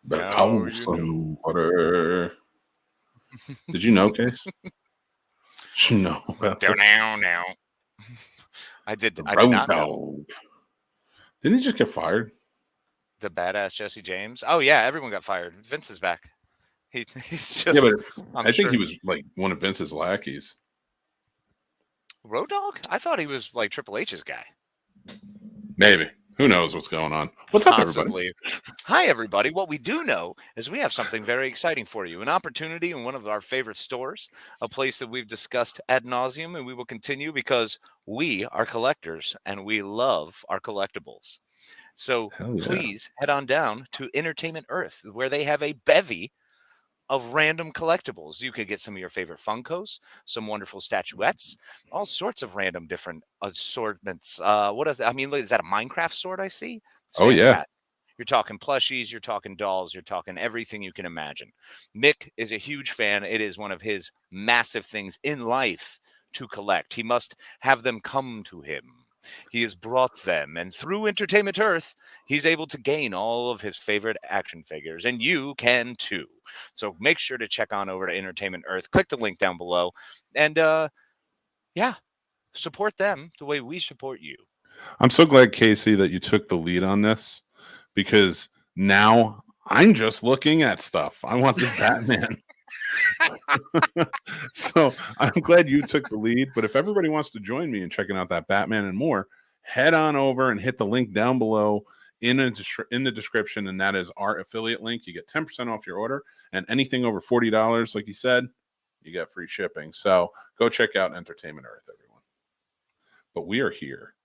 Better call somebody. Did you know, Case? You know about this? No. I did not know. Didn't he just get fired? The badass Jesse James? Oh, yeah, everyone got fired. Vince is back. He's just... Yeah, but I think he was like one of Vince's lackeys. Road Dogg? I thought he was like Triple H's guy. Maybe. Who knows what's going on? What's up, everybody? Hi, everybody. What we do know is we have something very exciting for you. An opportunity in one of our favorite stores, a place that we've discussed ad nauseum, and we will continue because we are collectors and we love our collectibles. So please head on down to Entertainment Earth, where they have a bevy of random collectibles. You could get some of your favorite Funkos, some wonderful statuettes, all sorts of random different assortments. Is that a Minecraft sword I see? It's fantastic. Yeah. You're talking plushies, you're talking dolls, you're talking everything you can imagine. Mick is a huge fan. It is one of his massive things in life to collect. He must have them come to him. He has brought them, and through Entertainment Earth, he's able to gain all of his favorite action figures, and you can too. So make sure to check on over to Entertainment Earth. Click the link down below, and support them the way we support you. I'm so glad, Casey, that you took the lead on this, because now I'm just looking at stuff. I want this Batman. So I'm glad you took the lead, but if everybody wants to join me in checking out that Batman and more, head on over and hit the link down below in the description, and that is our affiliate link. You get 10% off your order, and anything over $40, like you said, you get free shipping. So go check out Entertainment Earth, everyone. But we are here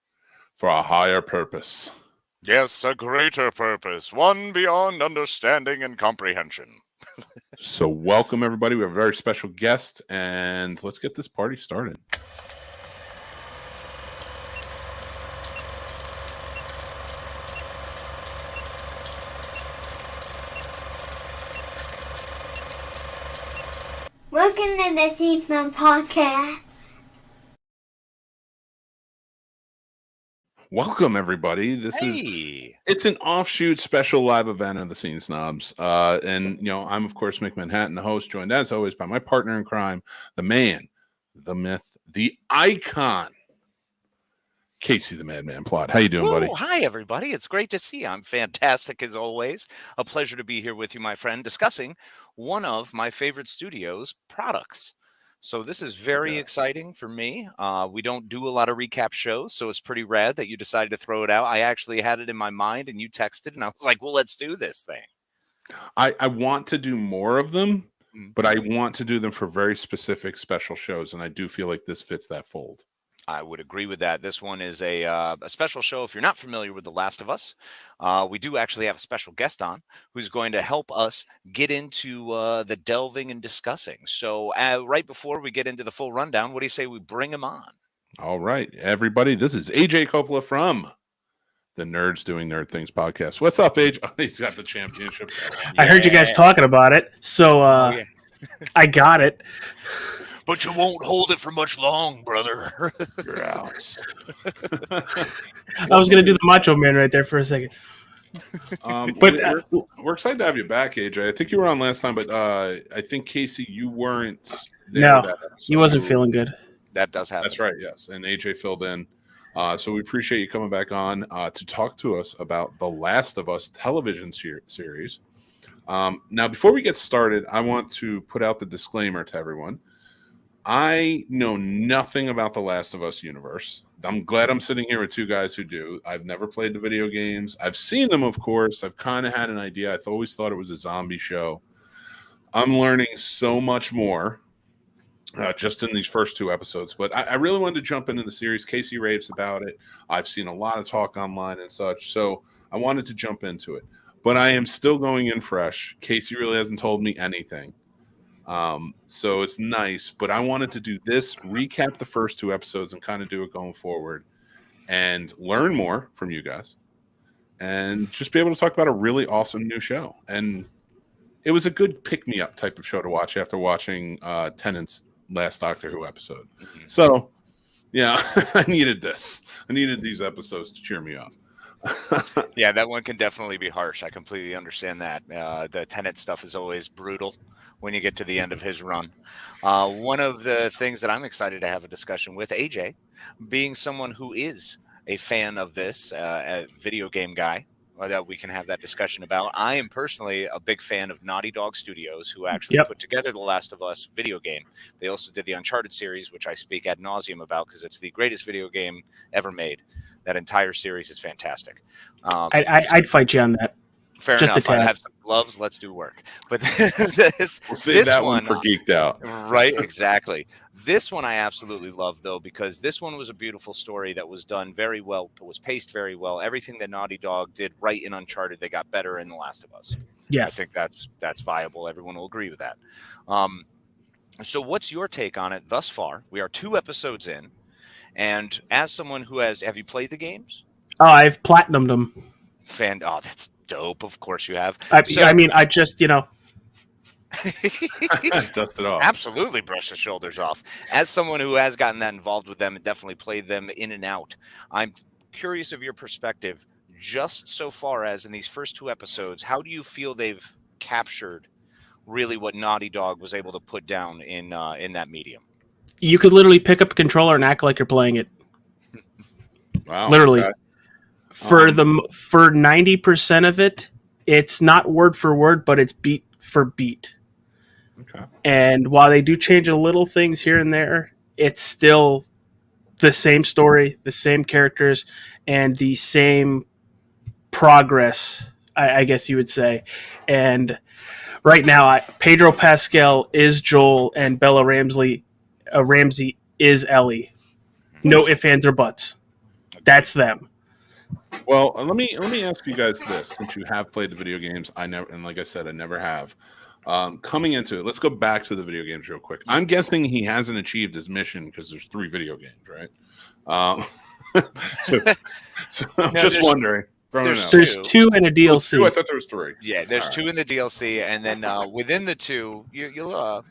for a higher purpose. Yes, a greater purpose, one beyond understanding and comprehension. So welcome, everybody. We have a very special guest, and let's get this party started. Welcome to the Scene Snobs Podcast. Welcome, everybody. It's an offshoot special live event of the Scene Snobs. And, I'm, of course, Mick Manhattan, the host, joined as always by my partner in crime, the man, the myth, the icon, Casey the Madman Plot. How you doing, buddy? Hi, everybody. It's great to see you. I'm fantastic, as always. A pleasure to be here with you, my friend, discussing one of my favorite studios' products. So this is very exciting for me. We don't do a lot of recap shows, so it's pretty rad that you decided to throw it out. I actually had it in my mind, and you texted, and I was like, well, let's do this thing. I want to do more of them, but I want to do them for very specific special shows, and I do feel like this fits that fold. I would agree with that. This one is a special show. If you're not familiar with The Last of Us, we do actually have a special guest on who's going to help us get into the delving and discussing. So right before we get into the full rundown, what do you say we bring him on? All right, everybody. This is AJ Coppola from the Nerds Doing Nerd Things podcast. What's up, AJ? Oh, he's got the championship. I heard you guys talking about it, so I got it. But you won't hold it for much long, brother. You're out. I was going to do the Macho Man right there for a second. But we're excited to have you back, AJ. I think you were on last time, but I think, Casey, you weren't there. No, he wasn't feeling good. That does happen. That's right, yes. And AJ filled in. So we appreciate you coming back on to talk to us about The Last of Us television series. Now, before we get started, I want to put out the disclaimer to everyone. I know nothing about the Last of Us universe. I'm glad I'm sitting here with two guys who do. I've never played the video games. I've seen them, of course. I've kind of had an idea. I've always thought it was a zombie show. I'm learning so much more just in these first two episodes. But I really wanted to jump into the series. Casey raves about it. I've seen a lot of talk online and such. So I wanted to jump into it. But I am still going in fresh. Casey really hasn't told me anything. So it's nice, but I wanted to do this, recap the first two episodes and kind of do it going forward and learn more from you guys and just be able to talk about a really awesome new show. And it was a good pick-me-up type of show to watch after watching Tennant's last Doctor Who episode. So, yeah, I needed this. I needed these episodes to cheer me up. Yeah, that one can definitely be harsh. I completely understand that. The Tenet stuff is always brutal when you get to the end of his run. One of the things that I'm excited to have a discussion with AJ, being someone who is a fan of this, a video game guy, that we can have that discussion about. I am personally a big fan of Naughty Dog Studios, who actually put together the Last of Us video game. They also did the Uncharted series, which I speak ad nauseum about because it's the greatest video game ever made. That entire series is fantastic. I'd fight you on that. Fair Just enough. a tad. I have some gloves. Let's do work. But We'll save that one for Geeked Out. Right, exactly. This one I absolutely love, though, because this one was a beautiful story that was done very well, was paced very well. Everything that Naughty Dog did right in Uncharted, they got better in The Last of Us. Yes. I think that's viable. Everyone will agree with that. So what's your take on it thus far? We are 2 episodes in. And as someone who have you played the games? Oh, I've platinumed them. Oh, that's dope. Of course you have. I just, Dust it off. Absolutely brush the shoulders off. As someone who has gotten that involved with them and definitely played them in and out, I'm curious of your perspective, just so far as in these first 2 episodes, how do you feel they've captured really what Naughty Dog was able to put down in that medium? You could literally pick up a controller and act like you're playing it. Wow. Literally. Okay. For 90% of it, it's not word for word, but it's beat for beat. Okay. And while they do change a little things here and there, it's still the same story, the same characters, and the same progress, I guess you would say. And right now, Pedro Pascal is Joel, and Bella Ramsey is Ellie. No ifs, ands, or buts. That's them. Well, let me ask you guys this: since you have played the video games, like I said, I never have. Coming into it, let's go back to the video games real quick. I'm guessing he hasn't achieved his mission because there's 3 video games, right? So I'm just wondering. There's 2 in a DLC. 2, I thought there was 3. Yeah, there's 2 in the DLC, and then within the 2, you'll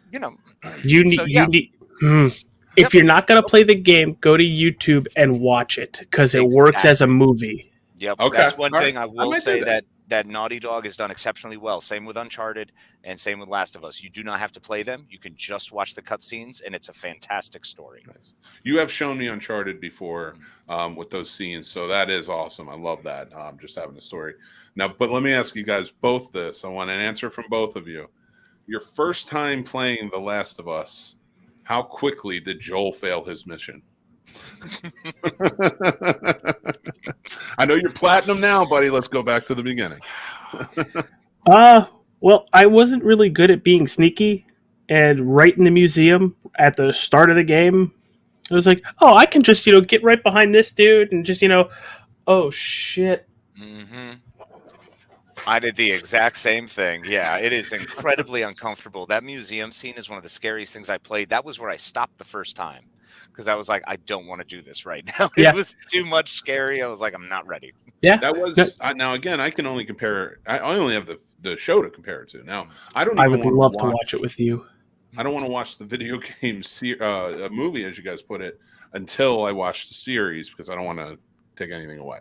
If you're not gonna play the game, go to YouTube and watch it because it works as a movie. Yep. Okay. That's one thing right. I will might say do that Naughty Dog has done exceptionally well. Same with Uncharted and same with Last of Us. You do not have to play them. You can just watch the cutscenes, and it's a fantastic story. Nice. You have shown me Uncharted before with those scenes, so that is awesome. I love that. Just having the story. Now, but let me ask you guys both this. I want an answer from both of you. Your first time playing The Last of Us, how quickly did Joel fail his mission? I know you're platinum now, buddy. Let's go back to the beginning. Well, I wasn't really good at being sneaky, and right in the museum at the start of the game, I was like, "Oh, I can just get right behind this dude and just oh shit." Mm-hmm. I did the exact same thing. Yeah, it is incredibly uncomfortable. That museum scene is one of the scariest things I played. That was where I stopped the first time because I was like, I don't want to do this right now. It was too much scary. I was like, I'm not ready. Yeah, that was now again. I can only compare. I only have the show to compare it to. Now I don't. I would love to watch it with you. I don't want to watch the video game movie, as you guys put it, until I watch the series because I don't want to take anything away.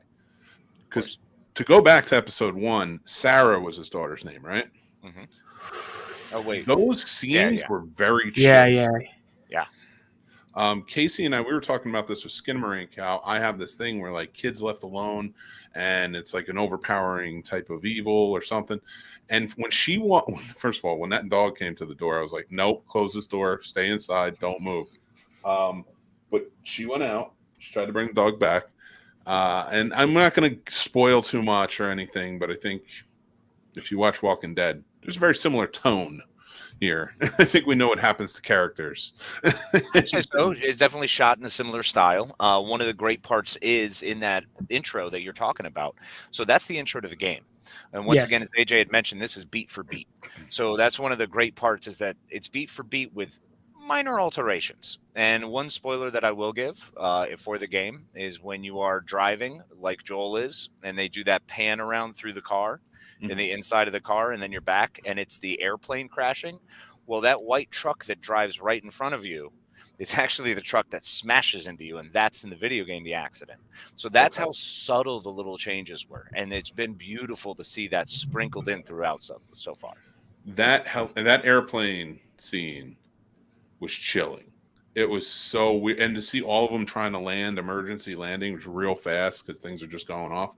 Because to go back to episode 1, Sarah was his daughter's name, right? Mm-hmm. Oh wait, those scenes were very chill. Yeah. Casey and I, we were talking about this with Skinamarink, how I have this thing where like kids left alone and it's like an overpowering type of evil or something. And when first of all, when that dog came to the door, I was like, nope, close this door, stay inside, don't move. But she went out, she tried to bring the dog back. And I'm not going to spoil too much or anything, but I think if you watch Walking Dead, there's a very similar tone here. I think we know what happens to characters. So it's definitely shot in a similar style. One of the great parts is in that intro that you're talking about. So that's the intro to the game. And once again, as AJ had mentioned, this is beat for beat. So that's one of the great parts is that it's beat for beat with minor alterations. And one spoiler that I will give for the game is when you are driving like Joel is, and they do that pan around through the car, in the inside of the car, and then you're back, and it's the airplane crashing. Well, that white truck that drives right in front of you, It's actually the truck that smashes into you, and that's in the video game the accident. So that's how subtle the little changes were, and it's been beautiful to see that sprinkled in throughout so far. That airplane scene was chilling. It was so weird, and to see all of them trying to land emergency landings real fast because things are just going off.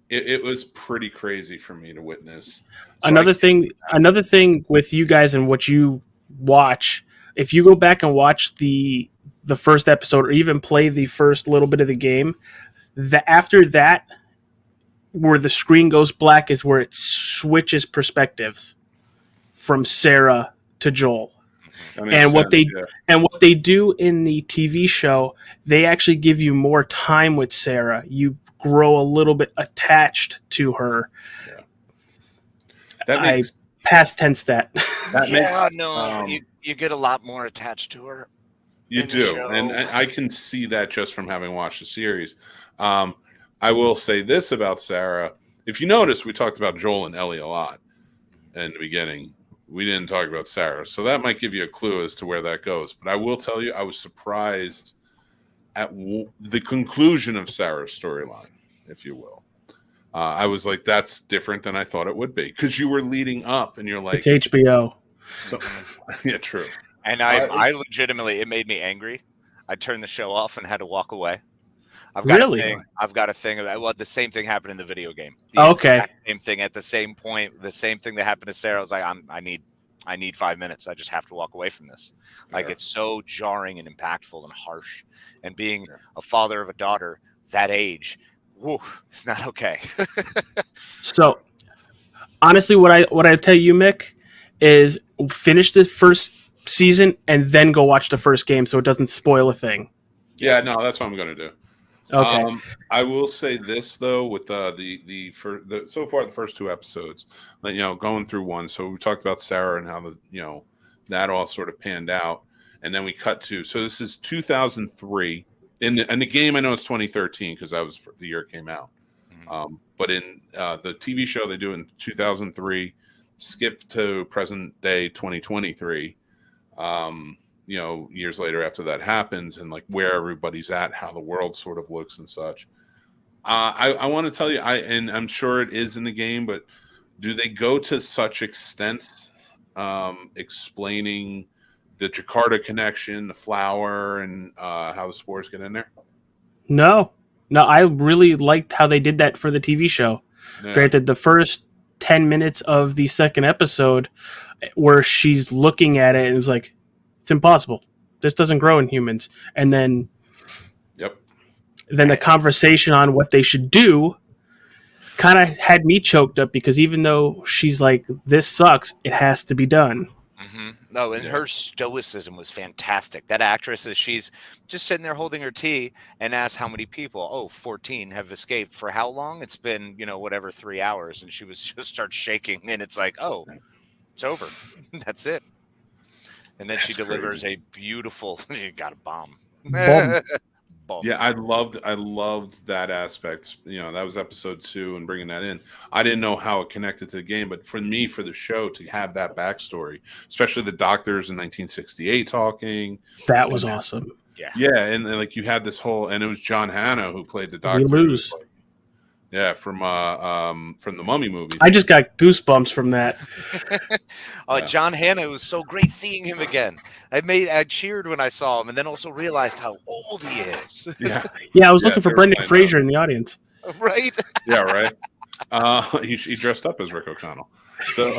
It was pretty crazy for me to witness. So another thing with you guys and what you watch, if you go back and watch the first episode or even play the first little bit of the game, after that, where the screen goes black is where it switches perspectives from Sarah to Joel. And what they do in the TV show, they actually give you more time with Sarah. You grow a little bit attached to her. Yeah. That makes past tense that. You get a lot more attached to her. You do, and I can see that just from having watched the series. I will say this about Sarah. If you notice, we talked about Joel and Ellie a lot in the beginning. We didn't talk about Sarah, so that might give you a clue as to where that goes. But I will tell you, I was surprised at the conclusion of Sarah's storyline, if you will. I was like, that's different than I thought it would be, because you were leading up, and you're like, it's HBO. So, yeah, true. And I legitimately, it made me angry. I turned the show off and had to walk away. I've got a thing about, well, the same thing happened in the video game. The same thing at the same point, the same thing that happened to Sarah. I was like, I need 5 minutes. I just have to walk away from this. Like, it's so jarring and impactful and harsh. And being a father of a daughter that age, it's not okay. So, honestly, what I tell you, Mick, is finish the first season and then go watch the first game so it doesn't spoil a thing. Yeah, no, that's what I'm going to do. Okay. I will say this though, with so far the first two episodes, going through one. So we talked about Sarah and how that all sort of panned out, and then we cut to. So this is 2003. In the game, I know it's 2013 because that was the year it came out. Mm-hmm. But in the TV show, they do it in 2003. Skip to present day 2023. Years later after that happens, and like where everybody's at, how the world sort of looks and such. I want to tell you, and I'm sure it is in the game, but do they go to such extent explaining the Jakarta connection, the flower, and how the spores get in there? No, I really liked how they did that for the TV show. Yeah. Granted, the first 10 minutes of the second episode where she's looking at it and it was like, it's impossible. This doesn't grow in humans. And then, the conversation on what they should do kind of had me choked up, because even though she's like, this sucks, it has to be done. Mm-hmm. No, and her stoicism was fantastic. That actress, she's just sitting there holding her tea and asks how many people, 14 have escaped. For how long? It's been, 3 hours. And she just starts shaking, and it's like, it's over. That's it. And then she delivers a beautiful. You got a bomb. Yeah, I loved that aspect. That was episode 2, and bringing that in. I didn't know how it connected to the game, but for me, for the show to have that backstory, especially the doctors in 1968 talking, that was awesome. Yeah, and like you had this whole, and it was John Hannah who played the doctor. We lose. Yeah, from the Mummy movie. I just got goosebumps from that. John Hannah, it was so great seeing him again. I cheered when I saw him, and then also realized how old he is. Yeah, I was looking for Brendan Fraser in the audience. Right? Yeah, right. He dressed up as Rick O'Connell. So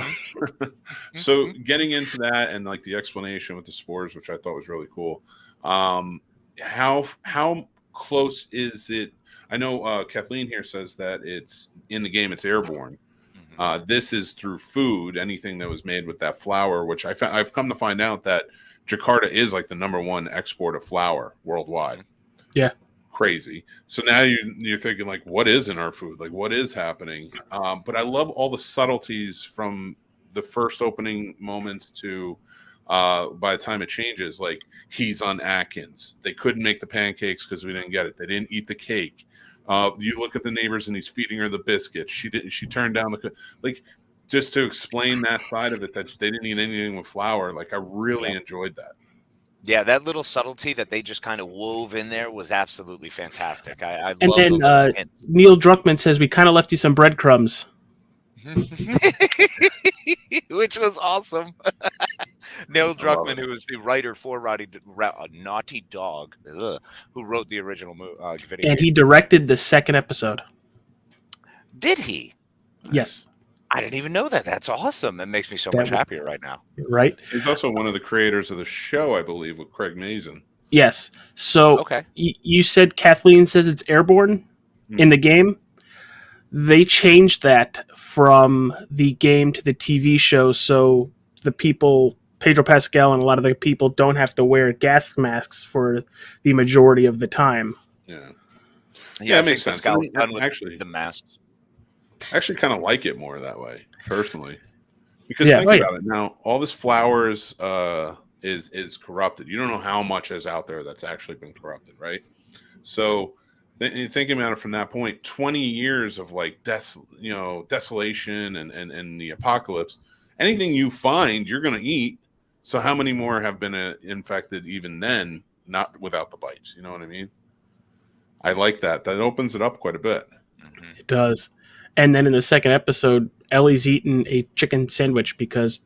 getting into that and like the explanation with the spores, which I thought was really cool. How close is it? I know Kathleen here says that it's in the game, it's airborne. Mm-hmm. This is through food, anything that was made with that flour, which I've come to find out that Jakarta is like the #1 export of flour worldwide. Yeah. Crazy. So now you're thinking like, what is in our food? Like, what is happening? But I love all the subtleties from the first opening moments to by the time it changes. Like, he's on Atkins. They couldn't make the pancakes because we didn't get it. They didn't eat the cake. You look at the neighbors and he's feeding her the biscuits. She turned down just to explain that side of it, that they didn't eat anything with flour. Like, I really enjoyed that. Yeah, that little subtlety that they just kind of wove in there was absolutely fantastic. I And love then the little hints. Neil Druckmann says we kind of left you some breadcrumbs. Which was awesome. Neil I love Druckmann, it. who was the writer for Naughty Dog, who wrote the original video And game. he directed the second episode. Did he? Yes. I didn't even know that. That's awesome. That makes me so That much was- happier right now. Right? He's also one of the creators of the show, I believe, with Craig Mazin. Yes. So Okay. you said Kathleen says it's airborne in the game. They changed that from the game to the TV show, so the people, Pedro Pascal and a lot of the people, don't have to wear gas masks for the majority of the time. Yeah. Yeah, it makes sense. Pascal's I done with actually, the masks. I actually kind of like it more that way, personally. Because Yeah, think right. about it now, all this flowers is corrupted. You don't know how much is out there that's actually been corrupted, right? So thinking about it from that point, 20 years of like desolation and the apocalypse. Anything you find, you're going to eat. So how many more have been infected even then, not without the bites? You know what I mean? I like that. That opens it up quite a bit. Mhm. It does. And then in the second episode, Ellie's eating a chicken sandwich because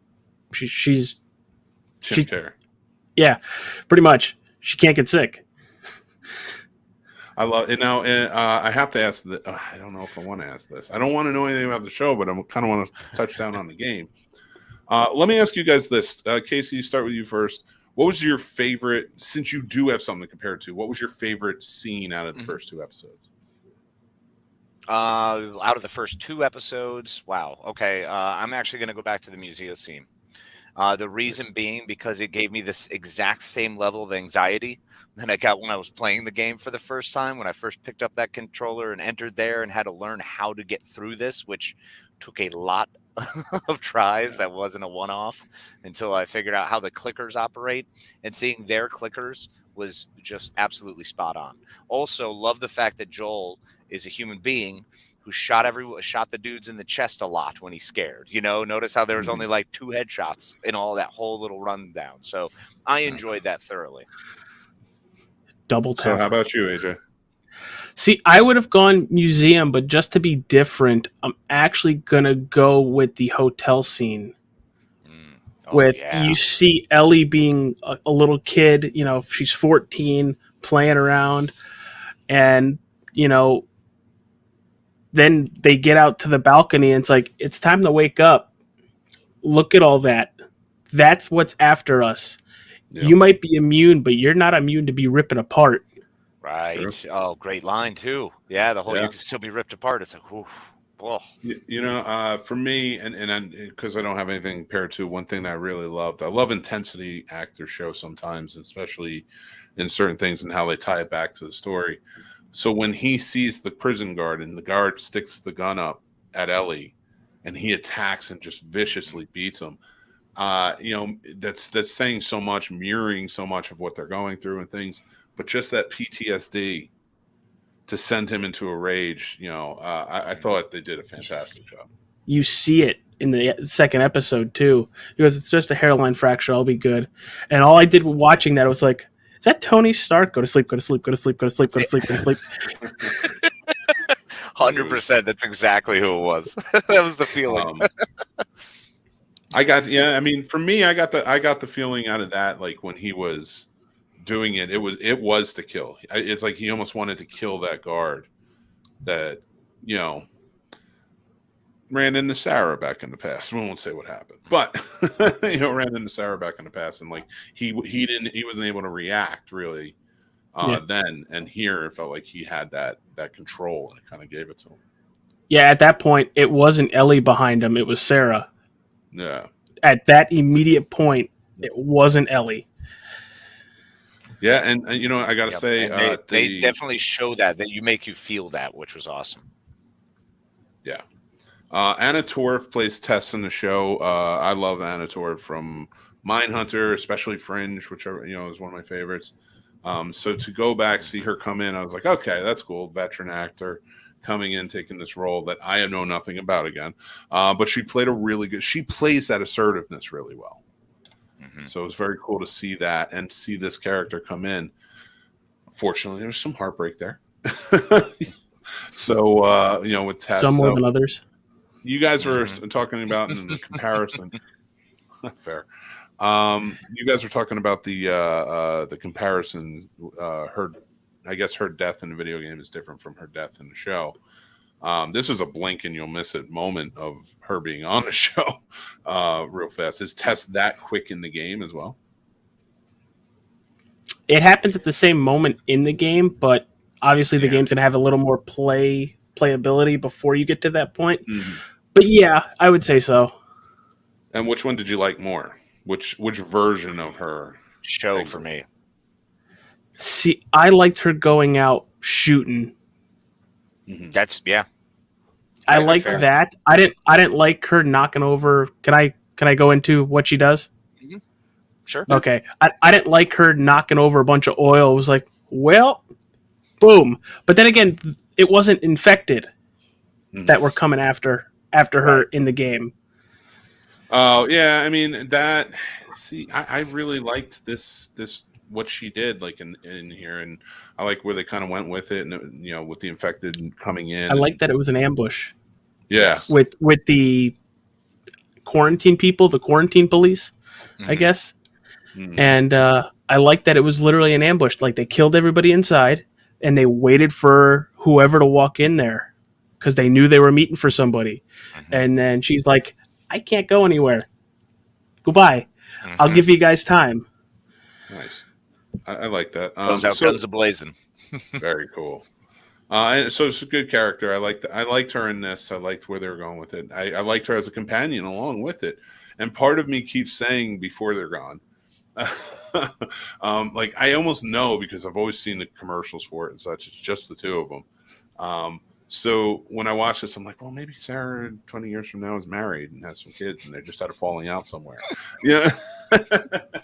she's Shouldn't care. yeah, pretty much. She can't get sick. I love it. Now, I have to ask that. I don't know if I want to ask this. I don't want to know anything about the show, but I kind of want to touch down on the game. Let me ask you guys this. Casey, start with you first. What was your favorite, since you do have something to compare it to, what was your favorite scene out of the first two episodes? Out of the first two episodes, wow. Okay, I'm actually going to go back to the museum scene. The reason being because it gave me this exact same level of anxiety that I got when I was playing the game for the first time, when I first picked up that controller and entered there and had to learn how to get through this, which took a lot of tries. That wasn't a one-off until I figured out how the clickers operate, and seeing their clickers was just absolutely spot on. Also, love the fact that Joel is a human being who shot the dudes in the chest a lot when he's scared. You know, notice how there was only like 2 headshots in all that whole little rundown. So I enjoyed that thoroughly. Double tap. So how about you, AJ? See, I would have gone museum, but just to be different, I'm actually gonna go with the hotel scene. You see Ellie being a little kid, you know, she's 14, playing around, and you know, then they get out to the balcony and it's like, it's time to wake up. Look at all that. That's what's after us. Yeah. You might be immune, but you're not immune to be ripping apart. Right. Sure. Oh, great line too. Yeah, the whole Yeah. you can still be ripped apart. It's like, oof. Oh. You know, for me, and because I don't have anything compared to, one thing that I really loved, I love intensity actors show sometimes, especially in certain things and how they tie it back to the story. So when he sees the prison guard and the guard sticks the gun up at Ellie and he attacks and just viciously beats him, you know, that's saying so much, mirroring so much of what they're going through and things, but just that PTSD to send him into a rage, you know, I thought they did a fantastic job. You see it in the second episode too. He goes, it's just a hairline fracture. I'll be good. And all I did watching that, I was like, is that Tony Stark? Go to sleep, go to sleep, go to sleep, go to sleep, go to sleep, go to sleep. 100%. That's exactly who it was. That was the feeling. I mean, for me, I got the feeling out of that, like when he was doing it, it was to kill. It's like he almost wanted to kill that guard that, you know, ran into Sarah back in the past. We won't say what happened, but you know, ran into Sarah back in the past, and like he wasn't able to react really then, and here it felt like he had that control, and it kind of gave it to him. Yeah, at that point, it wasn't Ellie behind him; it was Sarah. Yeah. At that immediate point, it wasn't Ellie. Yeah, and you know, I gotta say, and they definitely show that you make you feel that, which was awesome. Yeah. Anna Torv plays Tess in the show. I love Anna Torv from Mindhunter, especially Fringe, which is one of my favorites. So to go back, see her come in, I was like, okay, that's cool. Veteran actor coming in, taking this role that I know nothing about again. But she played she plays that assertiveness really well. So it was very cool to see that and see this character come in. Fortunately, there was some heartbreak there. So, with Tess. Some more than others. You guys were talking about in the comparison. Fair. You guys were talking about the comparisons. I guess her death in the video game is different from her death in the show. This is a blink and you'll miss it moment of her being on the show real fast. Is Tess that quick in the game as well? It happens at the same moment in the game, but obviously the game's going to have a little more playability before you get to that point. Mm-hmm. But yeah, I would say so. And which one did you like more? Which version of her? Show for me. See, I liked her going out shooting. Mm-hmm. That's I like that. I didn't like her knocking over. Can I go into what she does? Mm-hmm. Sure. Okay. I didn't like her knocking over a bunch of oil. It was like, well, boom. But then again, it wasn't infected that were coming after her in the game. Oh yeah, I mean that. See, I really liked this what she did like in here, and I like where they kind of went with it, and with the infected coming in. I like that it was an ambush. Yeah, with the quarantine people, the quarantine police, I guess. Mm-hmm. And I like that it was literally an ambush. Like they killed everybody inside, and they waited for whoever to walk in there because they knew they were meeting for somebody. Mm-hmm. And then she's like, I can't go anywhere. Goodbye. Mm-hmm. I'll give you guys time. Nice. I like that. Those out guns a-blazing. Very cool. And so it's a good character. I liked her in this. I liked where they were going with it. I liked her as a companion along with it. And part of me keeps saying before they're gone, like I almost know because I've always seen the commercials for it and such. It's just the two of them. So when I watch this, I'm like, well, maybe Sarah 20 years from now is married and has some kids, and they just had a falling out somewhere. Yeah.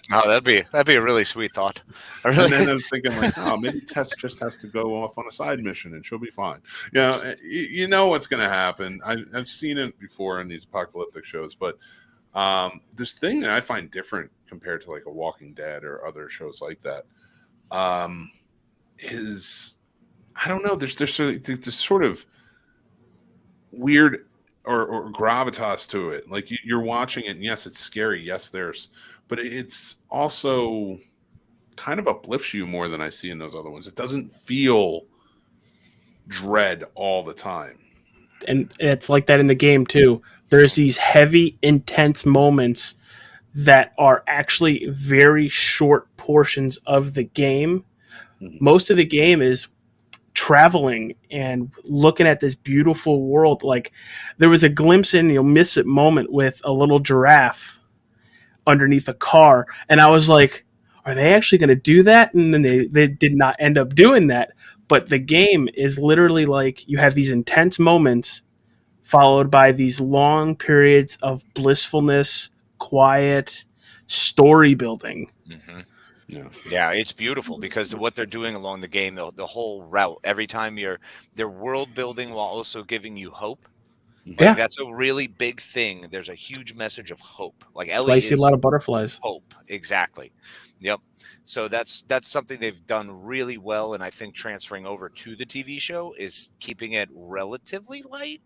Oh, that'd be a really sweet thought. And then I was thinking, like, oh, maybe Tess just has to go off on a side mission and she'll be fine. You know what's going to happen. I've seen it before in these apocalyptic shows, but this thing that I find different compared to like a Walking Dead or other shows like that is. I don't know. There's this sort of weird or gravitas to it. Like you're watching it, and yes, it's scary. Yes, but it's also kind of uplifts you more than I see in those other ones. It doesn't feel dread all the time. And it's like that in the game too. There's these heavy, intense moments that are actually very short portions of the game. Mm-hmm. Most of the game is traveling and looking at this beautiful world. Like there was a glimpse in, you'll miss it moment with a little giraffe underneath a car. And I was like, are they actually going to do that? And then they did not end up doing that. But the game is literally like you have these intense moments followed by these long periods of blissfulness, quiet, story building. Mm-hmm. Yeah, it's beautiful because of what they're doing along the game, the whole route. Every time they're world building while also giving you hope. Like, that's a really big thing. There's a huge message of hope. Like Ellie, I see a lot of butterflies. Hope, exactly. Yep. So that's something they've done really well, and I think transferring over to the TV show is keeping it relatively light.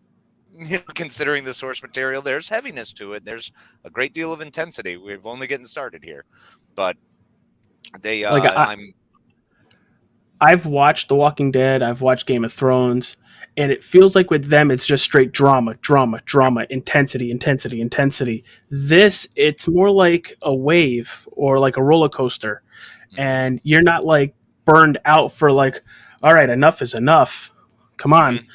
Considering the source material, there's heaviness to it. There's a great deal of intensity. We've only getting started here, but. I've watched The Walking Dead, I've watched Game of Thrones, and it feels like with them it's just straight drama, intensity. This, it's more like a wave or like a roller coaster, and you're not like burned out for like, all right, enough is enough. Come on.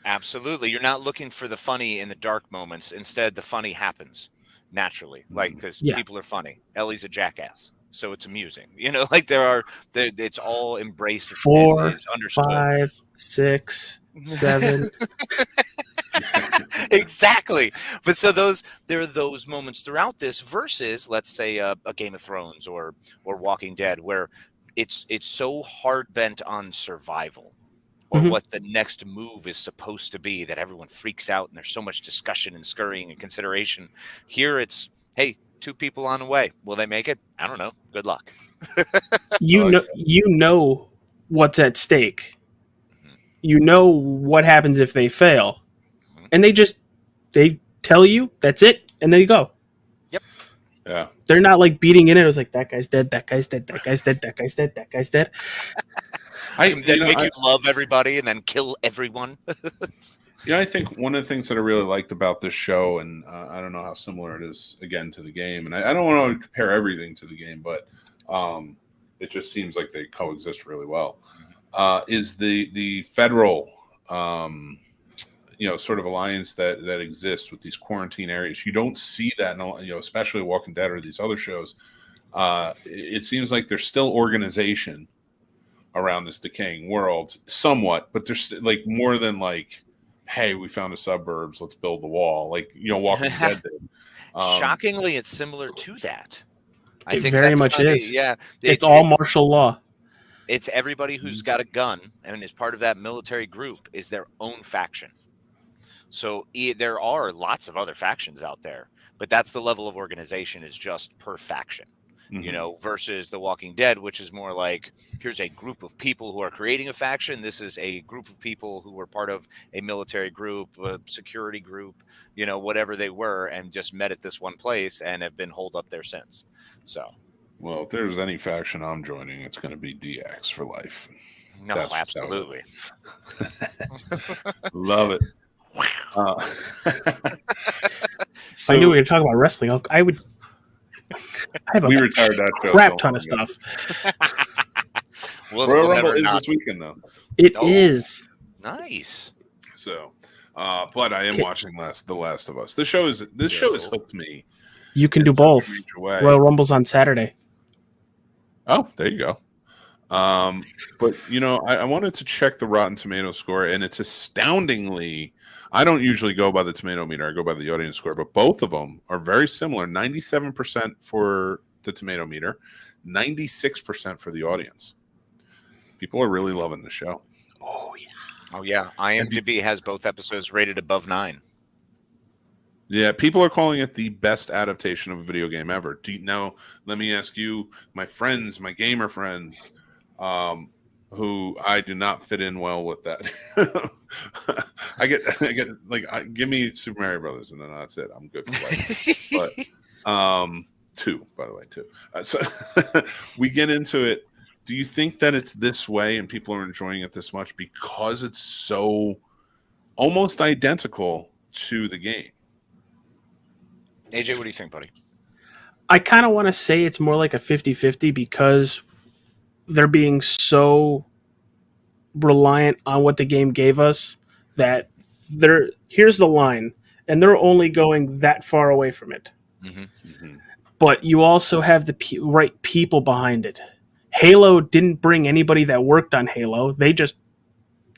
Absolutely. You're not looking for the funny in the dark moments. Instead, the funny happens naturally, like because people are funny. Ellie's a jackass. So it's amusing, like it's all embraced. 4, 5, 6, 7. Exactly. But so there are those moments throughout this versus, let's say, a Game of Thrones or Walking Dead, where it's so hard bent on survival or what the next move is supposed to be that everyone freaks out and there's so much discussion and scurrying and consideration. Here it's, hey, 2 people on the way. Will they make it? I don't know. Good luck. You know what's at stake. You know what happens if they fail, and they tell you that's it, and there you go. Yep. Yeah. They're not like beating in it. It was like that guy's dead, that guy's dead, that guy's dead, that guy's dead, that guy's dead. They make you love everybody and then kill everyone. Yeah, I think one of the things that I really liked about this show, and I don't know how similar it is again to the game, and I don't want to compare everything to the game, but it just seems like they coexist really well. Is the federal, sort of alliance that exists with these quarantine areas? You don't see that, especially Walking Dead or these other shows. It seems like there's still organization around this decaying world, somewhat, but there's like more than like, hey, we found the suburbs, let's build the wall, like Walking Dead did. Shockingly, it's similar to that. I think very much is. Yeah, it's all martial law. It's everybody who's got a gun and is part of that military group is their own faction. So there are lots of other factions out there, but that's the level of organization is just per faction. Versus The Walking Dead, which is more like, here's a group of people who are creating a faction. This is a group of people who were part of a military group, a security group, whatever they were, and just met at this one place and have been holed up there since. So, well, if there's any faction I'm joining, it's going to be DX for life. No, absolutely. Love it. So, I knew we were going to talk about wrestling. I would. I have a retired that show crap ton of stuff. Royal Rumble is this weekend, though. It is nice. So, but I am watching The Last of Us. This show has hooked me. You can do both. Royal Rumble's on Saturday. Oh, there you go. But I wanted to check the Rotten Tomato score, and it's astoundingly. I don't usually go by the tomato meter. I go by the audience score, but both of them are very similar. 97% for the tomato meter, 96% for the audience. People are really loving the show. Oh, yeah. IMDb has both episodes rated above 9. Yeah, people are calling it the best adaptation of a video game ever. Now, let me ask you, my friends, my gamer friends, who I do not fit in well with that. I get like, give me Super Mario Brothers, and then that's it. I'm good for life. But 2, by the way, 2. So we get into it. Do you think that it's this way, and people are enjoying it this much because it's so almost identical to the game? AJ, what do you think, buddy? I kind of want to say it's more like a 50-50 because they're being so reliant on what the game gave us that here's the line, and they're only going that far away from it. Mm-hmm. Mm-hmm. But you also have the right people behind it. Halo didn't bring anybody that worked on Halo. They just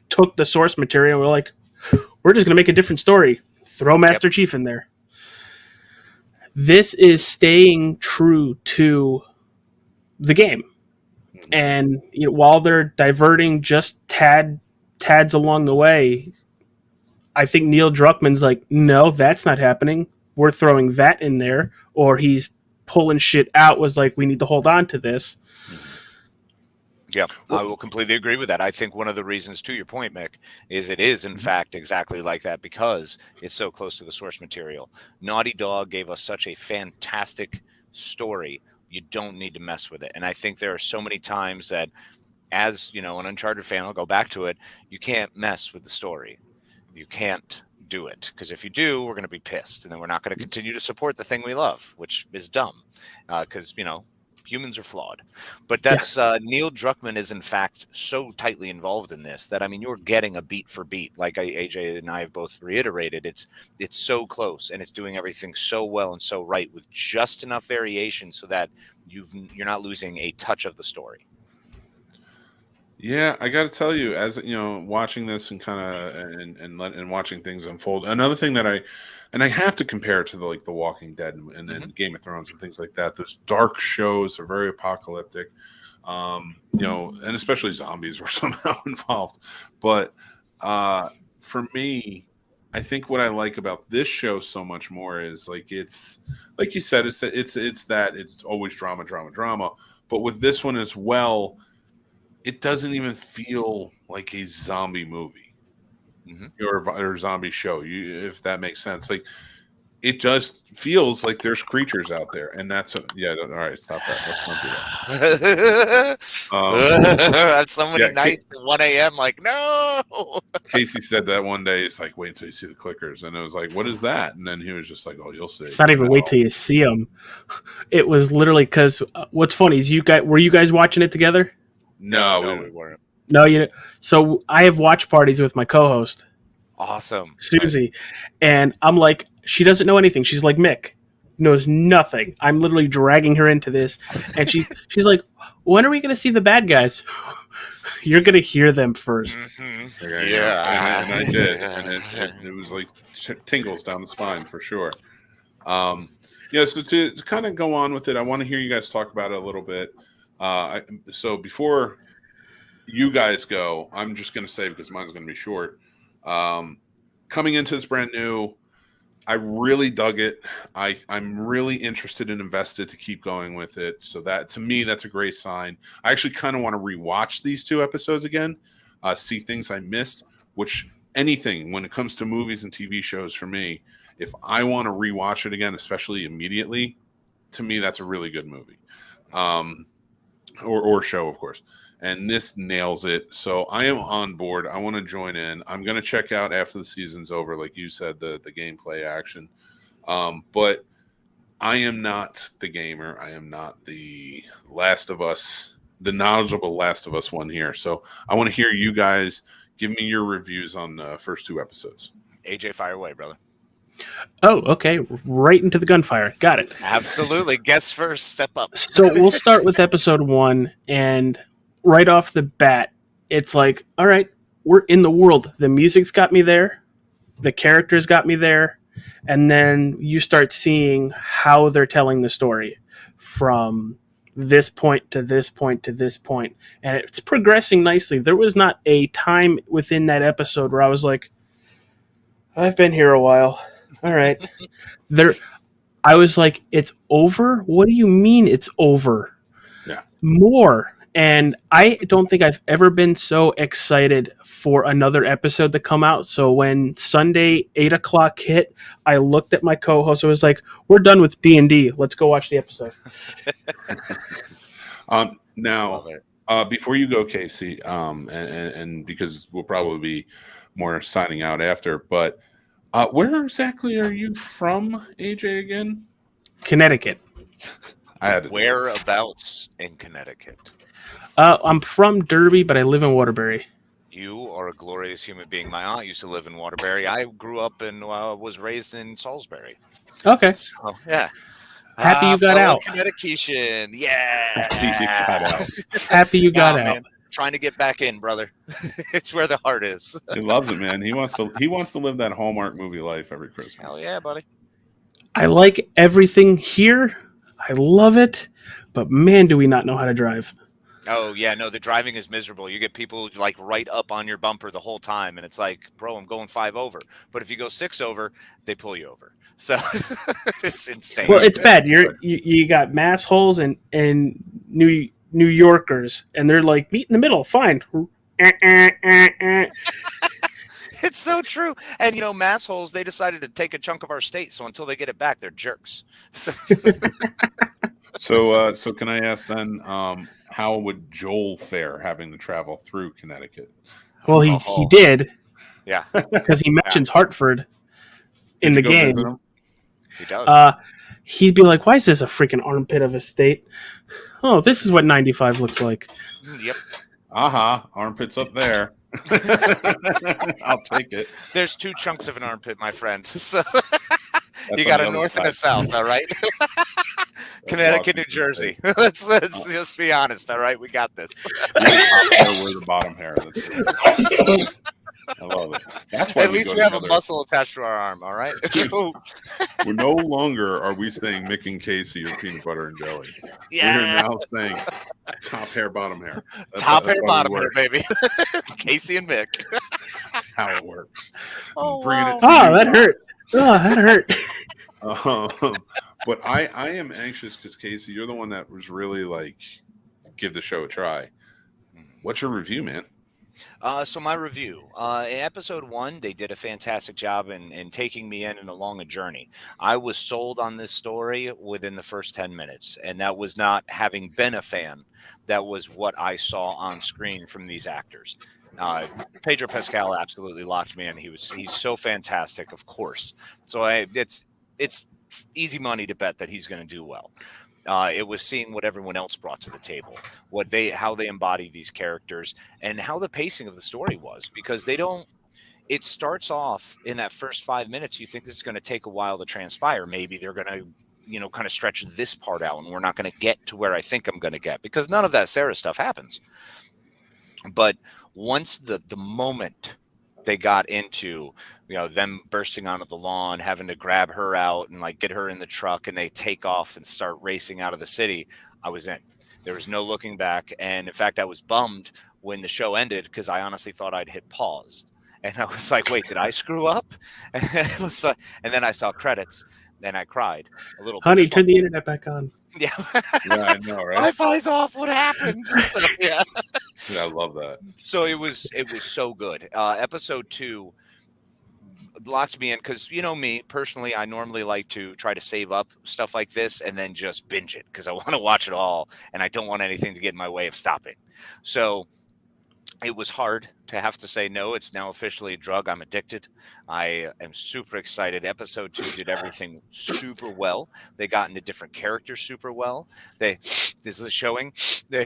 took the source material and were like, we're just going to make a different story. Throw Master Chief in there. This is staying true to the game. And while they're diverting just tads along the way, I think Neil Druckmann's like, no, that's not happening. We're throwing that in there. Or he's pulling shit out, was like, we need to hold on to this. Yeah, I will completely agree with that. I think one of the reasons, to your point, Mick, is it is, in fact, exactly like that because it's so close to the source material. Naughty Dog gave us such a fantastic story. You don't need to mess with it. And I think there are so many times that, as an Uncharted fan, I'll go back to it, you can't mess with the story. You can't do it. Because if you do, we're going to be pissed. And then we're not going to continue to support the thing we love, which is dumb. Because, humans are flawed. But that's Neil Druckmann is, in fact, so tightly involved in this that, you're getting a beat for beat. Like AJ and I have both reiterated, it's so close and it's doing everything so well and so right with just enough variation so that you're not losing a touch of the story. Yeah, I got to tell you, as watching this and kind of and watching things unfold. Another thing that I have to compare it to the Walking Dead and Game of Thrones and things like that. Those dark shows are very apocalyptic, and especially zombies were somehow involved. But for me, I think what I like about this show so much more is like it's like you said, it's always drama. But with this one as well, it doesn't even feel like a zombie movie or zombie show. If that makes sense, like. It just feels like there's creatures out there, and that's all right. Stop that. Let's not do that. I've so many nights at 1 a.m. Like, no. Casey said that one day. It's like, wait until you see the clickers, and it was like, what is that? And then he was just like, oh, you'll see. It's not even wait till you see them. It was literally because what's funny is were you guys watching it together? No, we weren't. No, so I have watch parties with my co-host. Awesome. Susie. And I'm like, she doesn't know anything. She's like Mick, knows nothing. I'm literally dragging her into this. And she's like, when are we going to see the bad guys? You're going to hear them first. Mm-hmm. Yeah. And I did. And it was like tingles down the spine for sure. So to kind of go on with it, I want to hear you guys talk about it a little bit. So before you guys go, I'm just going to say, because mine's going to be short, coming into this brand new, I really dug it. I'm really interested and invested to keep going with it. So that, to me, that's a great sign. I actually kind of want to rewatch these 2 episodes again, see things I missed, which anything when it comes to movies and TV shows for me, if I want to rewatch it again, especially immediately, to me, that's a really good movie or show, of course. And this nails it. So I am on board. I want to join in. I'm going to check out after the season's over, like you said, the gameplay action. But I am not the gamer. I am not the Last of Us, the knowledgeable Last of Us one here. So I want to hear you guys give me your reviews on the first 2 episodes. AJ, fire away, brother. Oh, okay. Right into the gunfire. Got it. Absolutely. Guess first. Step up. So we'll start with episode 1, and right off the bat, it's like, all right, we're in the world. The music's got me there. The characters got me there. And then you start seeing how they're telling the story from this point to this point to this point. And it's progressing nicely. There was not a time within that episode where I was like, I've been here a while. All right. I was like, it's over? What do you mean it's over? Yeah. More. And I don't think I've ever been so excited for another episode to come out. So when Sunday 8 o'clock hit, I looked at my co-host. I was like, we're done with D&D. Let's go watch the episode. Now, before you go, Casey, and because we'll probably be more signing out after, but where exactly are you from, AJ, again? Connecticut. Whereabouts in Connecticut? I'm from Derby, but I live in Waterbury. You are a glorious human being. My aunt used to live in Waterbury. I grew up and was raised in Salisbury. Okay. So, yeah. Happy you got out. Connecticut. Yeah. Happy you got out. Happy you got out. Man. Trying to get back in, brother. It's where the heart is. He loves it, man. He wants to live that Hallmark movie life every Christmas. Hell yeah, buddy. I like everything here. I love it, but man, do we not know how to drive. Oh, yeah, no, the driving is miserable. You get people like right up on your bumper the whole time, and it's like, bro, I'm going 5 over. But if you go 6 over, they pull you over. So it's insane. Well, it's bad. You got mass holes and New Yorkers, and they're like, meet in the middle, fine. It's so true. And, mass holes, they decided to take a chunk of our state, so until they get it back, they're jerks. So can I ask then, how would Joel fare having to travel through Connecticut? Well, he did. Yeah. Because he mentions Hartford in the game. He does. He'd be like, why is this a freaking armpit of a state? Oh, this is what 95 looks like. Yep. Armpits up there. I'll take it. There's 2 chunks of an armpit, my friend. So you got a north and a south, all right? Connecticut, New Jersey. Let's just be honest, all right? We got this. We're the bottom hair. I love it. That's why At least go we have a together. muscle attached to our arm. All right. We're no longer are we saying Mick and Casey or peanut butter and jelly. Yeah. We're now saying top hair, bottom hair. Top hair, how we bottom hair, work. baby. Casey and Mick. How it works. Oh, Bringing wow. it to Oh, you, that Rob. hurt. Oh, that hurt. But I am anxious because Casey, you're the one that was really like give the show a try. What's your review, man? So my review, in episode 1, they did a fantastic job in taking me in and along a journey. I was sold on this story within the first 10 minutes, and that was not having been a fan. That was what I saw on screen from these actors. Pedro Pascal absolutely locked me in. He's so fantastic, of course. So it's easy money to bet that he's going to do well. It was seeing what everyone else brought to the table, how they embody these characters, and how the pacing of the story was, because it starts off in that first 5 minutes. You think this is going to take a while to transpire. Maybe they're going to, kind of stretch this part out, and we're not going to get to where I think I'm going to get, because none of that Sarah stuff happens. But once the moment they got into, them bursting onto the lawn, having to grab her out and like get her in the truck, and they take off and start racing out of the city, I was in. There was no looking back. And in fact, I was bummed when the show ended, because I honestly thought I'd hit pause. And I was like, wait, did I screw up? And then I saw credits, and I cried a little bit. Honey, turn the internet back on. Yeah. Yeah, I know, right? Wi-Fi's off. What happened? So, yeah. Yeah, I love that. So it was so good. Episode 2 locked me in, because me personally, I normally like to try to save up stuff like this and then just binge it, because I want to watch it all and I don't want anything to get in my way of stopping. So it was hard to have to say no. It's now officially a drug. I'm addicted. I am super excited. Episode 2 did everything super well. They got into different characters super well. This is showing. They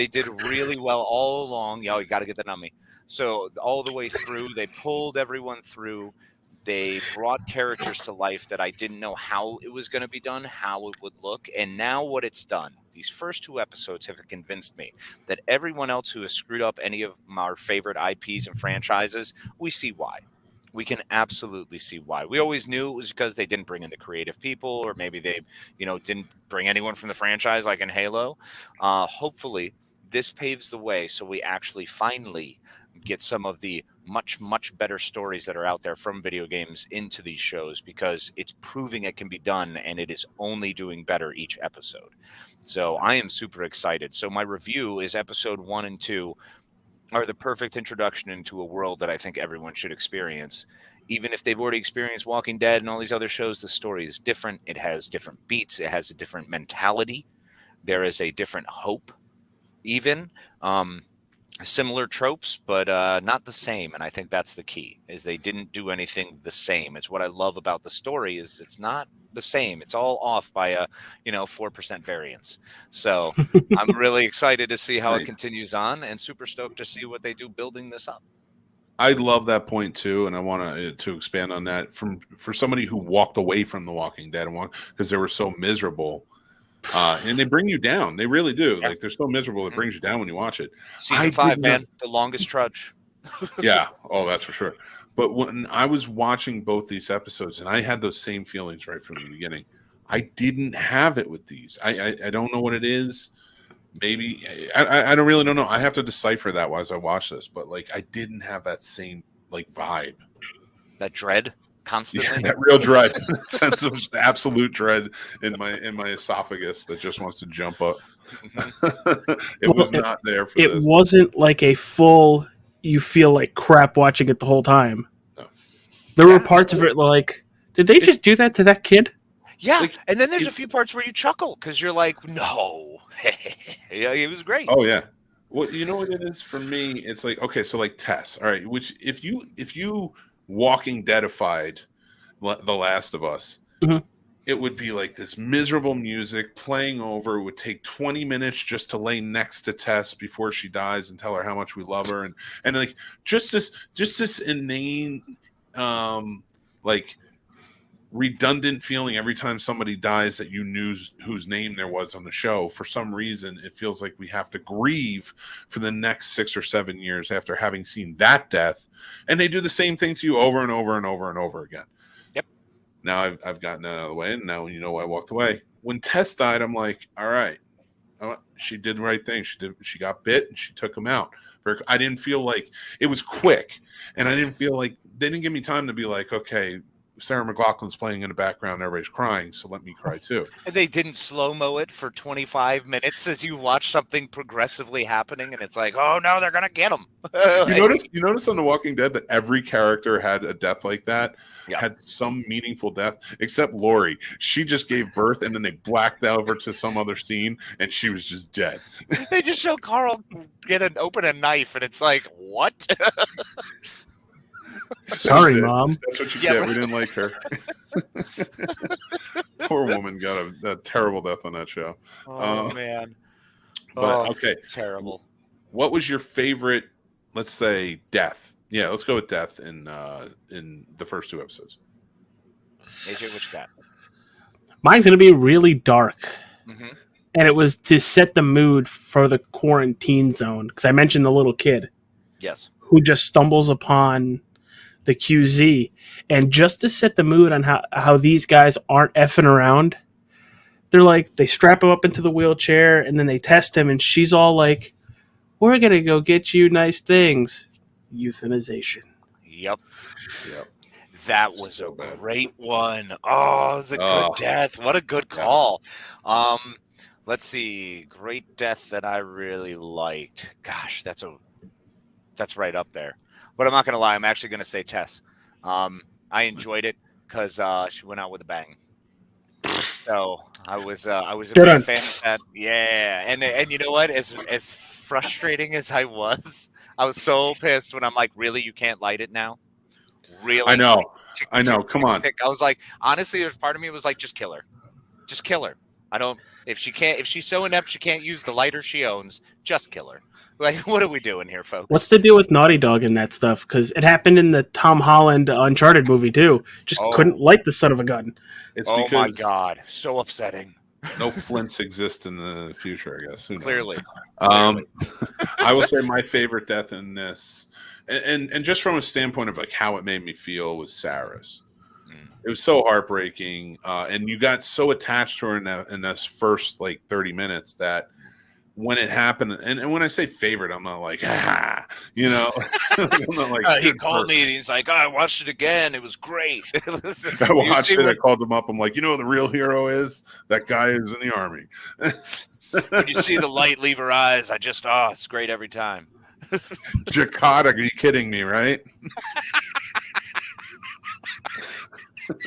did really well all along. You got to get that on me. So all the way through, they pulled everyone through. They brought characters to life that I didn't know how it was going to be done, how it would look. And now what it's done, these first 2 episodes have convinced me that everyone else who has screwed up any of our favorite IPs and franchises, we see why. We can absolutely see why. We always knew it was because they didn't bring in the creative people, or maybe they, didn't bring anyone from the franchise like in Halo. Hopefully, this paves the way so we actually finally get some of the much, much better stories that are out there from video games into these shows, because it's proving it can be done, and it is only doing better each episode. So I am super excited. So my review is episode 1 and 2 are the perfect introduction into a world that I think everyone should experience. Even if they've already experienced Walking Dead and all these other shows, the story is different. It has different beats. It has a different mentality. There is a different hope, even. Similar tropes, but not the same. And I think that's the key, is they didn't do anything the same. It's what I love about the story, is it's not the same. It's all off by a 4% variance. So I'm really excited to see how it continues on, and super stoked to see what they do building this up. I love that point too, and I want to expand on that for somebody who walked away from The Walking Dead because they were so miserable. And they bring you down. They really do. Yeah. Like, they're so miserable. It brings you down when you watch it. Season 5, man, the longest trudge. Yeah. Oh, that's for sure. But when I was watching both these episodes, and I had those same feelings right from the beginning, I didn't have it with these. I don't know what it is. Maybe I don't really don't know. I have to decipher that as I watch this. But like, I didn't have that same like vibe. That dread. Constantly, that real dread, sense of absolute dread in my esophagus that just wants to jump up. It was not there for this. It wasn't like a full. You feel like crap watching it the whole time. No. There were parts of it like, did they just do that to that kid? Yeah, like, and then there's a few parts where you chuckle because you're like, no, yeah, it was great. Oh yeah. Well, you know what it is for me? It's like, okay, so like Tess. All right, which if you Walking Deadified The Last of Us, it would be like this miserable music playing over. It would take 20 minutes just to lay next to Tess before she dies and tell her how much we love her, and like just this inane like redundant feeling every time somebody dies that you knew whose name there was on the show. For some reason, it feels like we have to grieve for the next 6 or 7 years after having seen that death. And they do the same thing to you over and over and over and over again. Yep. Now I've gotten that out of the way, and now I walked away. When Tess died, I'm like, all right, she did the right thing. She got bit and she took him out. I didn't feel like it was quick, and I didn't feel like they didn't give me time to be like, okay, Sarah McLachlan's playing in the background, everybody's crying, so let me cry too. And they didn't slow-mo it for 25 minutes as you watch something progressively happening, and it's like, oh no, they're gonna get him. You notice on The Walking Dead that every character had a death like that. Yeah. Had some meaningful death, except Lori. She just gave birth, and then they blacked over to some other scene, and she was just dead. They just show Carl open a knife, and it's like, what? Sorry, Mom. That's what you get. We didn't like her. Poor woman got a terrible death on that show. Oh, man. But okay, terrible. What was your favorite, let's say, death? Yeah, let's go with death in the first 2 episodes. AJ, what you got? Mine's going to be really dark. Mm-hmm. And it was to set the mood for the quarantine zone. Because I mentioned the little kid. Yes. Who just stumbles upon the QZ. And just to set the mood on how these guys aren't effing around, they're like, they strap him up into the wheelchair and then they test him. And she's all like, we're going to go get you nice things. Euthanization. Yep. That was a great one. Oh, it was a good death. What a good call. Let's see. Great death that I really liked. Gosh, that's right up there. But I'm not going to lie. I'm actually going to say Tess. I enjoyed it because she went out with a bang. So I was a big fan of that. Yeah, and you know what? As frustrating as I was so pissed when I'm like, really, you can't light it now? Really? I know. Come on. I was like, honestly, there's part of me was like, just kill her. Just kill her. If she's so inept she can't use the lighter she owns, just kill her. Like, what are we doing here, folks? What's the deal with Naughty Dog and that stuff? Because it happened in the Tom Holland Uncharted movie too. Just couldn't light the son of a gun. It's because my God, so upsetting. No flints exist in the future, I guess. Clearly. I will say my favorite death in this, and just from a standpoint of like how it made me feel, was Sarah's. It was so heartbreaking, and you got so attached to her in this first like 30 minutes that when it happened, and when I say favorite, I'm not like, I'm not like, he called me and he's like, I watched it again. It was great. I watched it. I called him up. I'm like, the real hero is that guy who's in the army. When you see the light leave her eyes, it's great every time. Jakata, are you kidding me, right?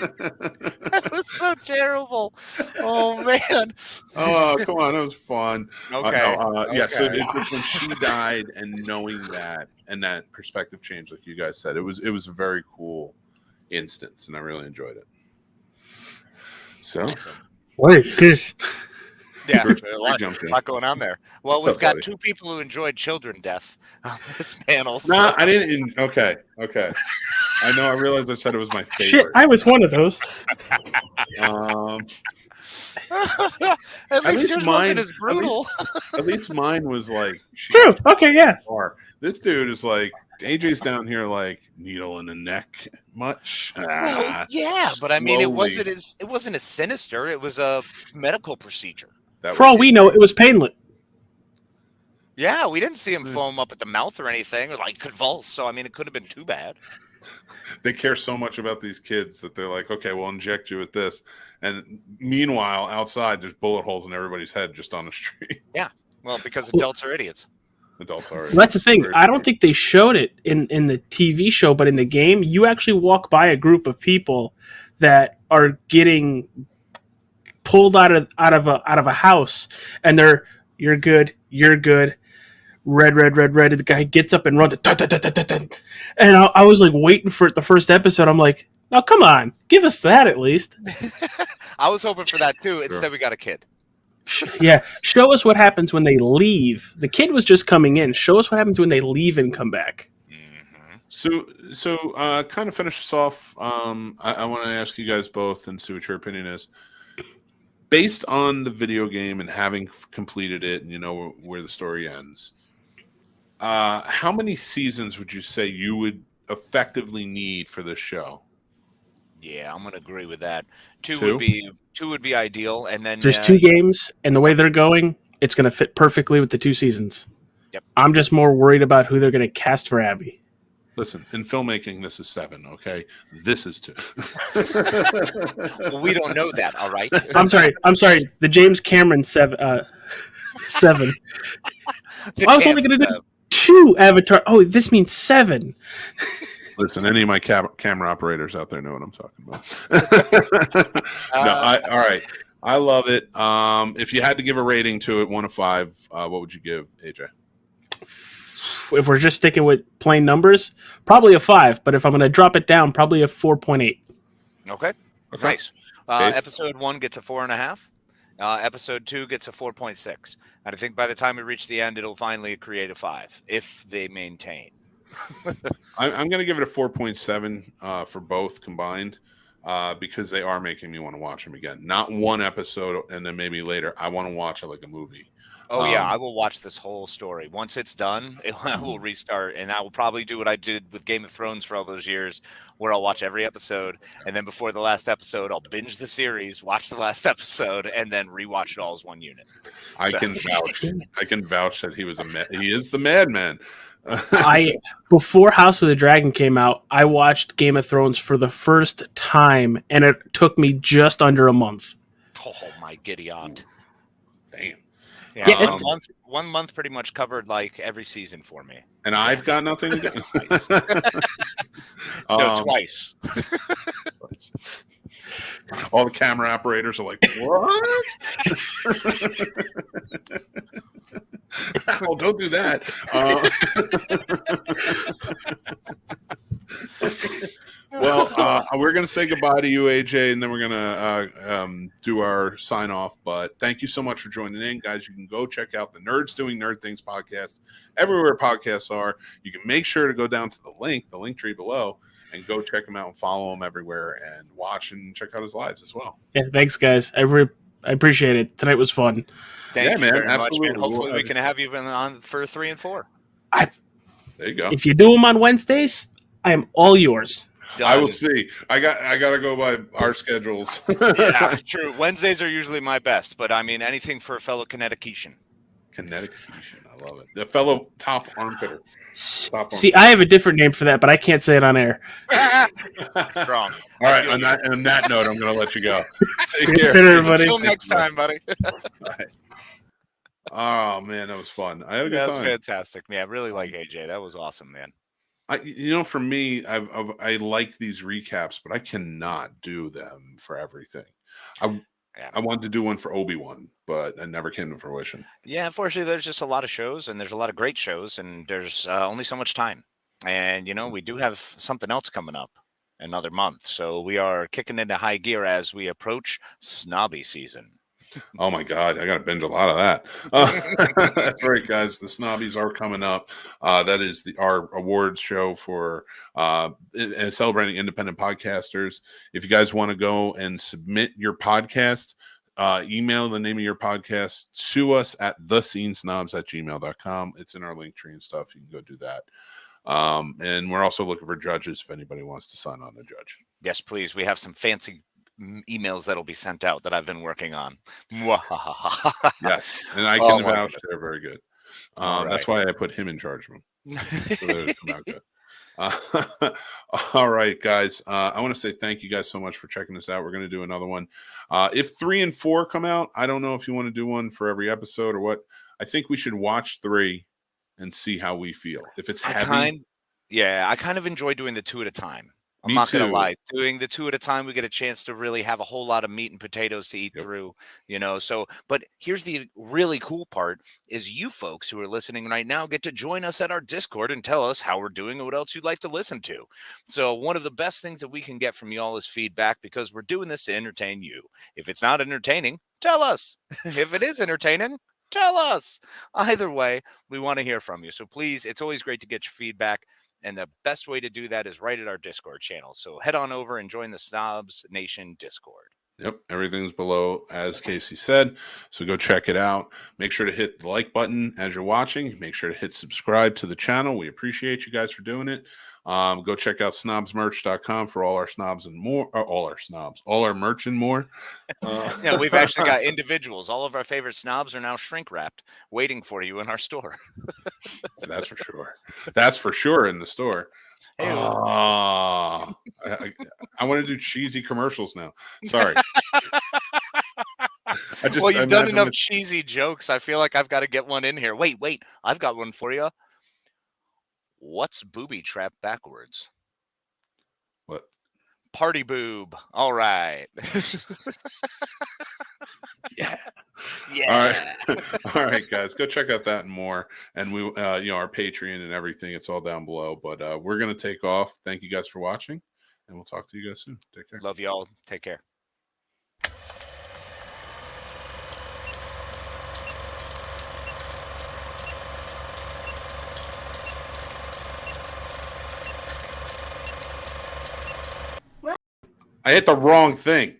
That was so terrible. Oh man. Oh, come on, that was fun. Okay. Yeah, so it was when she died, and knowing that and that perspective change, like you guys said, it was a very cool instance, and I really enjoyed it. So, yeah, a lot going on there. Well, we've got 2 people who enjoyed children death on this panel. So. No, I didn't. Okay. I know. I realized I said it was my favorite. Shit, I was one of those. At least yours wasn't as brutal. At least mine was like true. Okay, yeah. This dude is like, AJ's down here like, needle in the neck much. Yeah, but I mean, it wasn't as sinister. It was a medical procedure. For all we know, it was painless. Yeah, we didn't see him foam up at the mouth or anything, or like convulse. So I mean, it couldn't have been too bad. They care so much about these kids that they're like, okay, we'll inject you with this. And meanwhile, outside, there's bullet holes in everybody's head just on the street. Yeah, well, because adults are idiots. Adults are. Well, that's the thing. I don't think they showed it in the TV show, but in the game, you actually walk by a group of people that are getting pulled out of a house, and you're good, red. The guy gets up and runs, and I was like waiting for it the first episode. I'm like, now come on, give us that at least. I was hoping for that too. Instead, we got a kid. Yeah, show us what happens when they leave. The kid was just coming in. Show us what happens when they leave and come back. Mm-hmm. So kind of finish us off. I want to ask you guys both and see what your opinion is. Based on the video game and having completed it, and you know where the story ends, how many seasons would you say you would effectively need for this show? Yeah, I'm gonna agree with that. Two Two? would be ideal, and then There's two games, and the way they're going, it's going to fit perfectly with the 2 seasons. Yep. I'm just more worried about who they're going to cast for Abby. Listen, in filmmaking, this is 7. Okay, this is 2. Well, we don't know that. All right. I'm sorry. The James Cameron 7. 7. I was only going to do 2 Avatar. Oh, this means 7. Listen, any of my camera operators out there know what I'm talking about. All right. I love it. If you had to give a rating to it, 1 to 5, what would you give, AJ? If we're just sticking with plain numbers, probably a 5. But if I'm going to drop it down, probably a 4.8. Okay. Nice. Episode 1 gets a 4.5. Episode 2 gets a 4.6. And I think by the time we reach the end, it'll finally create a 5 if they maintain. I'm going to give it a 4.7 for both combined because they are making me want to watch them again. Not one episode and then maybe later. I want to watch it like a movie. Oh, yeah. I will watch this whole story. Once it's done, I will restart. And I will probably do what I did with Game of Thrones for all those years, where I'll watch every episode. And then before the last episode, I'll binge the series, watch the last episode, and then rewatch it all as one unit. I can vouch that he is the madman. Before House of the Dragon came out, I watched Game of Thrones for the first time, and it took me just under a month. Oh, my giddy aunt. Damn. Yeah, 1 month pretty much covered like every season for me. And I've got nothing to do. Twice. No, twice. All the camera operators are like, what? Well, don't do that. We're going to say goodbye to you, AJ, and then we're going to do our sign off. But thank you so much for joining in, guys. You can go check out the Nerds Doing Nerd Things podcast everywhere podcasts are. You can make sure to go down to the link tree below, and go check him out and follow him everywhere and watch and check out his lives as well. Yeah, thanks, guys. I appreciate it. Tonight was fun. Thank you very much, man. Hopefully we can have you on for 3 and 4. There you go. If you do them on Wednesdays, I am all yours. Done. I will see. I got to go by our schedules. Yeah, true. Wednesdays are usually my best, but I mean anything for a fellow Connecticutian. I love it. The fellow top armpitter. See, I have a different name for that, but I can't say it on air. Wrong. All right. On that note, I'm going to let you go. Take Good care, everybody. Until next time, buddy. Right. Oh man, that was fun. I had a good That time. was fantastic, man. I really like AJ. That was awesome, man. For me, I like these recaps, but I cannot do them for everything. I wanted to do one for Obi-Wan, but it never came to fruition. Yeah, unfortunately, there's just a lot of shows, and there's a lot of great shows, and there's only so much time. And, we do have something else coming up another month. So we are kicking into high gear as we approach snobby season. Oh, my God. I got to binge a lot of that. That's right, guys. The Snobbies are coming up. That is our awards show for celebrating independent podcasters. If you guys want to go and submit your podcast, email the name of your podcast to us at thescenesnobs@gmail.com. It's in our link tree and stuff. You can go do that. And we're also looking for judges if anybody wants to sign on to judge. Yes, please. We have some fancy emails that'll be sent out that I've been working on. Yes, and I can vouch they're very good. That's why I put him in charge of them. So they would come out good. All right, guys. I want to say thank you guys so much for checking this out. We're going to do another one. If 3 and 4 come out, I don't know if you want to do one for every episode or what. I think we should watch 3 and see how we feel. If it's heavy. I kind of enjoy doing the 2 at a time. I'm not going to lie. Doing the 2 at a time, we get a chance to really have a whole lot of meat and potatoes to eat through, but here's the really cool part is you folks who are listening right now get to join us at our Discord and tell us how we're doing and what else you'd like to listen to. So one of the best things that we can get from y'all is feedback, because we're doing this to entertain you. If it's not entertaining, tell us. If it is entertaining, tell us. Either way, we want to hear from you. So please, it's always great to get your feedback. And the best way to do that is right at our Discord channel. So head on over and join the Snobs Nation Discord. Yep, everything's below, as Casey said. So go check it out. Make sure to hit the like button as you're watching. Make sure to hit subscribe to the channel. We appreciate you guys for doing it. Go check out snobsmerch.com for all our snobs and more. All our merch and more. Yeah, we've actually got individuals. All of our favorite snobs are now shrink wrapped, waiting for you in our store. That's for sure. That's for sure in the store. Ew. I want to do cheesy commercials now. Sorry. Well, you've done enough cheesy jokes. I feel like I've got to get one in here. Wait. I've got one for you. What's booby trap backwards? What? Party boob. All right. Yeah. Yeah. All right, guys, go check out that and more. And we, our Patreon and everything, it's all down below. But we're going to take off. Thank you guys for watching, and we'll talk to you guys soon. Take care. Love y'all. Take care. I hit the wrong thing.